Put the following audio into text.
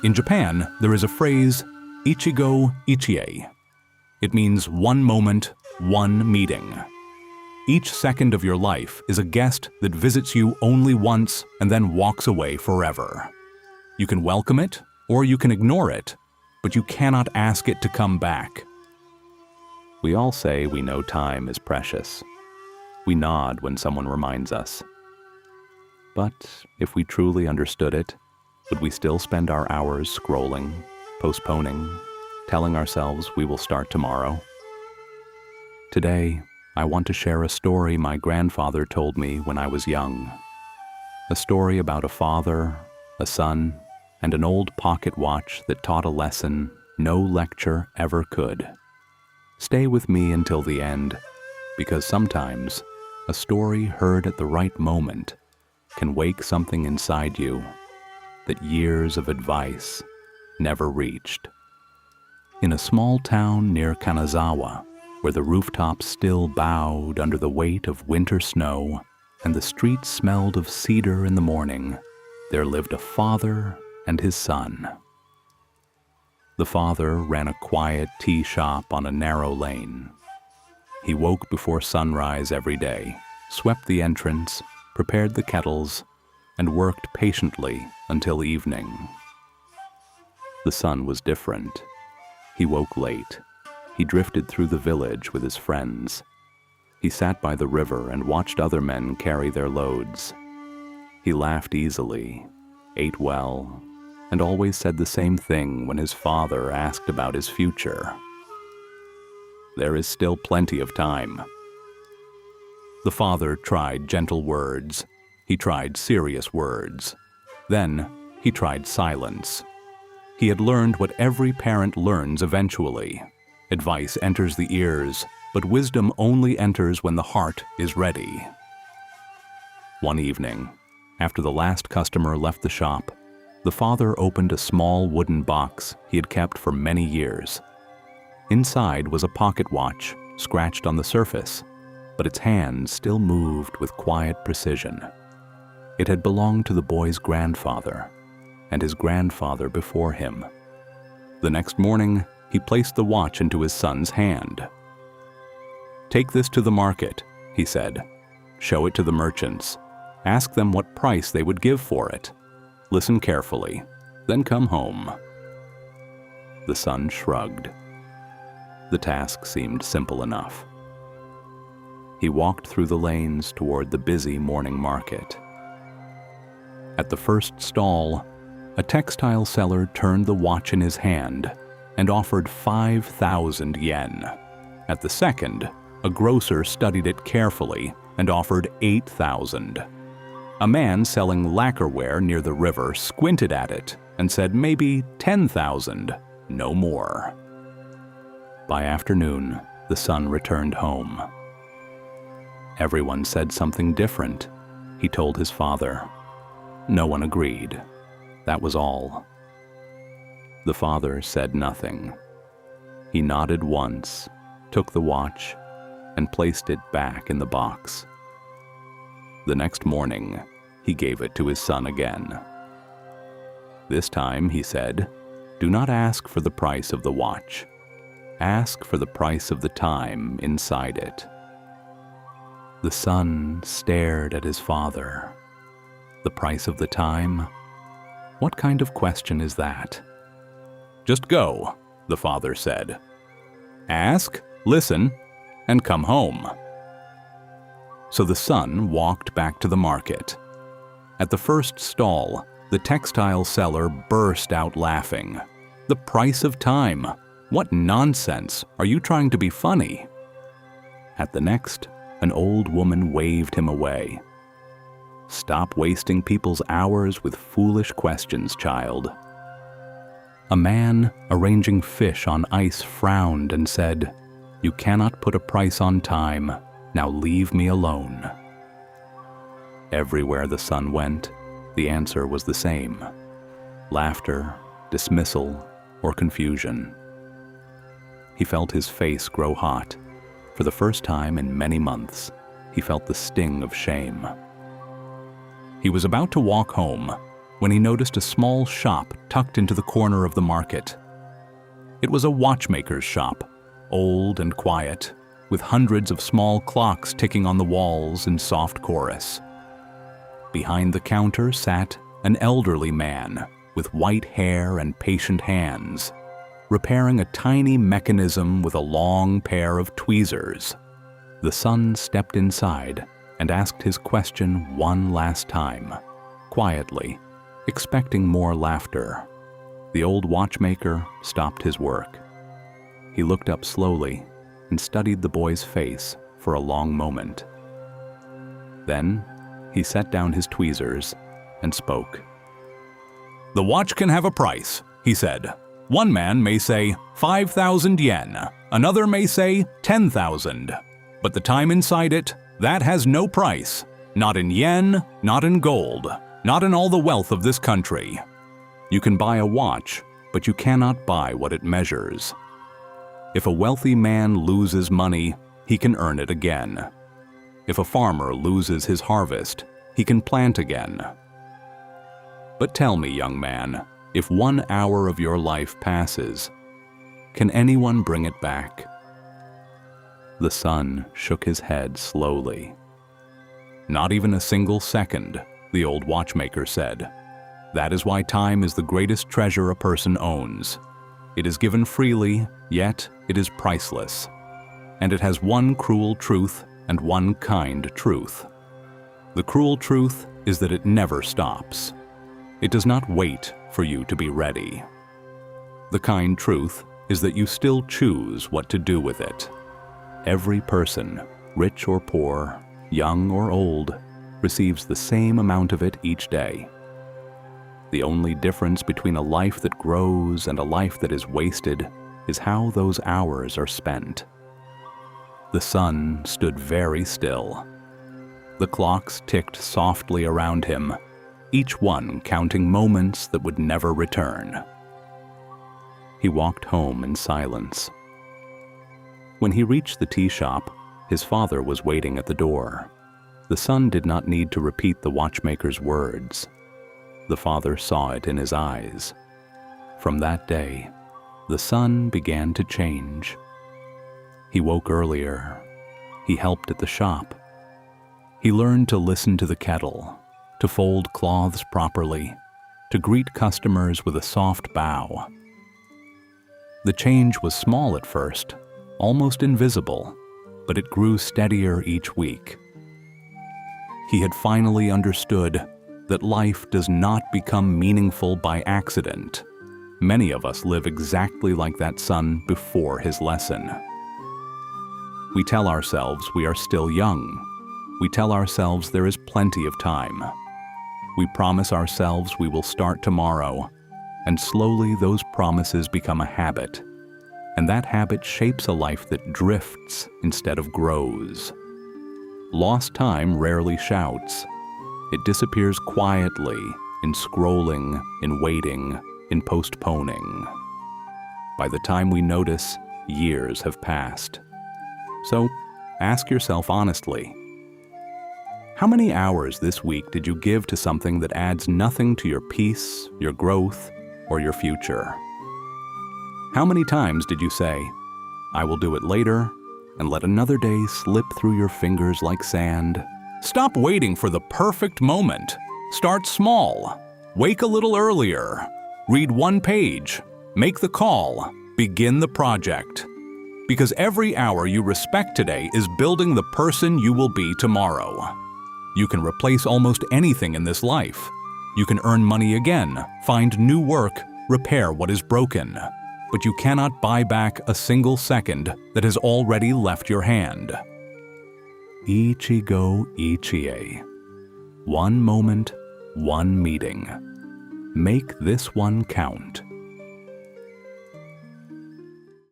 In Japan, there is a phrase, Ichigo Ichie. It means one moment, one meeting. Each second of your life is a guest that visits you only once and then walks away forever. You can welcome it or you can ignore it, but you cannot ask it to come back. We all say we know time is precious. We nod when someone reminds us. But if we truly understood it, would we still spend our hours scrolling, postponing, telling ourselves we will start tomorrow? Today, I want to share a story my grandfather told me when I was young. A story about a father, a son, and an old pocket watch that taught a lesson no lecture ever could. Stay with me until the end, because sometimes a story heard at the right moment can wake something inside you that years of advice never reached. In a small town near Kanazawa, where the rooftops still bowed under the weight of winter snow and the streets smelled of cedar in the morning, there lived a father and his son. The father ran a quiet tea shop on a narrow lane. He woke before sunrise every day, swept the entrance, prepared the kettles, and worked patiently until evening. The son was different. He woke late. He drifted through the village with his friends. He sat by the river and watched other men carry their loads. He laughed easily, ate well, and always said the same thing when his father asked about his future. There is still plenty of time. The father tried gentle words. He tried serious words. Then he tried silence. He had learned what every parent learns eventually. Advice enters the ears, but wisdom only enters when the heart is ready. One evening, after the last customer left the shop, the father opened a small wooden box he had kept for many years. Inside was a pocket watch, scratched on the surface, but its hands still moved with quiet precision. It had belonged to the boy's grandfather, and his grandfather before him. The next morning, he placed the watch into his son's hand. "Take this to the market," he said. "Show it to the merchants. Ask them what price they would give for it. Listen carefully, then come home." The son shrugged. The task seemed simple enough. He walked through the lanes toward the busy morning market. At the first stall, a textile seller turned the watch in his hand and offered 5,000 yen. At the second, a grocer studied it carefully and offered 8,000. A man selling lacquerware near the river squinted at it and said maybe 10,000, no more. By afternoon, the son returned home. Everyone said something different, he told his father. No one agreed. That was all. The father said nothing. He nodded once, took the watch, and placed it back in the box. The next morning, he gave it to his son again. This time, he said, "Do not ask for the price of the watch. Ask for the price of the time inside it." The son stared at his father. The price of the time? What kind of question is that? "Just go," the father said. "Ask, listen, and come home." So the son walked back to the market. At the first stall, the textile seller burst out laughing. "The price of time? What nonsense! Are you trying to be funny?" At the next, an old woman waved him away. "Stop wasting people's hours with foolish questions, child." A man arranging fish on ice frowned and said, "You cannot put a price on time. Now leave me alone." Everywhere the son went, the answer was the same: laughter, dismissal, or confusion. He felt his face grow hot. For the first time in many months, he felt the sting of shame. He was about to walk home when he noticed a small shop tucked into the corner of the market. It was a watchmaker's shop, old and quiet, with hundreds of small clocks ticking on the walls in soft chorus. Behind the counter sat an elderly man with white hair and patient hands, repairing a tiny mechanism with a long pair of tweezers. The son stepped inside and asked his question one last time, quietly, expecting more laughter. The old watchmaker stopped his work. He looked up slowly and studied the boy's face for a long moment. Then he set down his tweezers and spoke. "The watch can have a price," he said. "One man may say 5,000 yen, another may say 10,000. But the time inside it, that has no price. Not in yen, not in gold, not in all the wealth of this country. You can buy a watch, but you cannot buy what it measures. If a wealthy man loses money, he can earn it again. If a farmer loses his harvest, he can plant again. But tell me, young man, if 1 hour of your life passes, can anyone bring it back?" The son shook his head slowly. "Not even a single second," the old watchmaker said. "That is why time is the greatest treasure a person owns. It is given freely, yet it is priceless. And it has one cruel truth and one kind truth. The cruel truth is that it never stops. It does not wait for you to be ready. The kind truth is that you still choose what to do with it. Every person, rich or poor, young or old, receives the same amount of it each day. The only difference between a life that grows and a life that is wasted is how those hours are spent." The son stood very still. The clocks ticked softly around him, each one counting moments that would never return. He walked home in silence. When he reached the tea shop, his father was waiting at the door. The son did not need to repeat the watchmaker's words. The father saw it in his eyes. From that day, the son began to change. He woke earlier. He helped at the shop. He learned to listen to the kettle, to fold cloths properly, to greet customers with a soft bow. The change was small at first, almost invisible, but it grew steadier each week. He had finally understood that life does not become meaningful by accident. Many of us live exactly like that son before his lesson. We tell ourselves we are still young. We tell ourselves there is plenty of time. We promise ourselves we will start tomorrow, and slowly those promises become a habit. And that habit shapes a life that drifts instead of grows. Lost time rarely shouts. It disappears quietly, in scrolling, in waiting, in postponing. By the time we notice, years have passed. So, ask yourself honestly, how many hours this week did you give to something that adds nothing to your peace, your growth, or your future? How many times did you say, "I will do it later," and let another day slip through your fingers like sand? Stop waiting for the perfect moment. Start small. Wake a little earlier. Read one page. Make the call. Begin the project. Because every hour you respect today is building the person you will be tomorrow. You can replace almost anything in this life. You can earn money again, find new work, repair what is broken. But you cannot buy back a single second that has already left your hand. Ichigo Ichie. One moment, one meeting. Make this one count.